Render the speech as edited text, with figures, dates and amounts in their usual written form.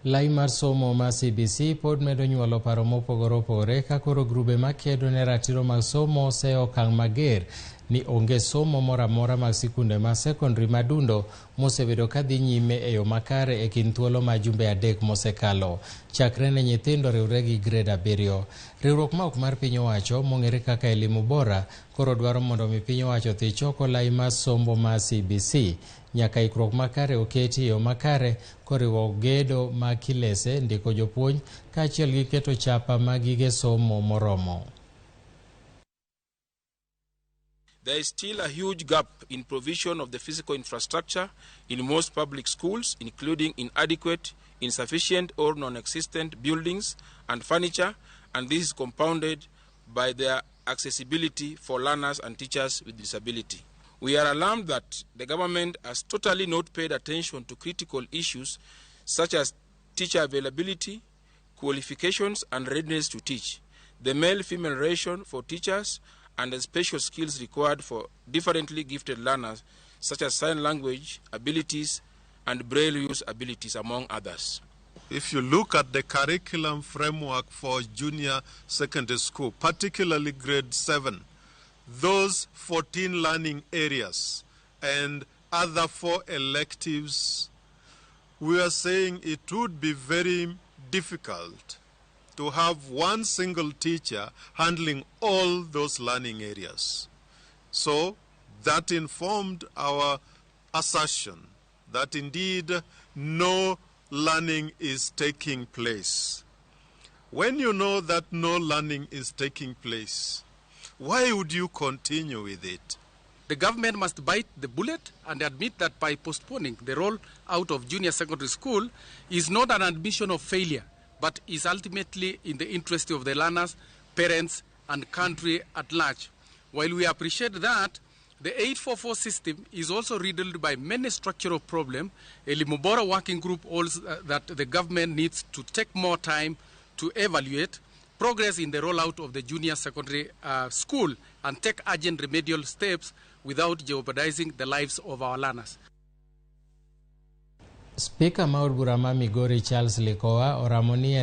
Lai mar somo ma CBC pod medo nyuolo paro mopogore opogore ka koro grube makedo ne ratiro mag somo ose okang' mager ni onge somo moramora mag sikunde ma secondary madundo mosebedo kadhi nyime e yo makare e kin thuolo ma jumbe adek mosekalo chakre ne nyithindo riwre gi grade 7. Riwruok ma ok mar piny owacho mong'ere kaka elimu bora koro dwaro mondo mi piny owacho dhi choko lai mar somo ma CBC nyaka ikruok makare oketi yo makare koriwo gedo ma kilese ndiko jopuonj kaachiel gi keto chapa mag gige somo moromo. There is still a huge gap in provision of the physical infrastructure in most public schools, including inadequate, insufficient or non-existent buildings and furniture, and this is compounded by their accessibility for learners and teachers with disability. We are alarmed that the government has totally not paid attention to critical issues such as teacher availability, qualifications and readiness to teach, the male-female ratio for teachers, and the special skills required for differently gifted learners such as sign language abilities and braille use abilities, among others. If you look at the curriculum framework for junior secondary school, particularly grade 7, those 14 learning areas and other 4 electives, we are saying it would be very difficult to have one single teacher handling all those learning areas. So that informed our assertion that indeed no learning is taking place. When you know that no learning is taking place, why would you continue with it? The government must bite the bullet and admit that by postponing the roll out of junior secondary school is not an admission of failure, but is ultimately in the interest of the learners, parents, and country at large. While we appreciate that, the 844 system is also riddled by many structural problems. A Limubora working group also that the government needs to take more time to evaluate progress in the rollout of the junior secondary school and take urgent remedial steps without jeopardizing the lives of our learners. Speaker Maud Burama Migori Charles Likoa o Ramogi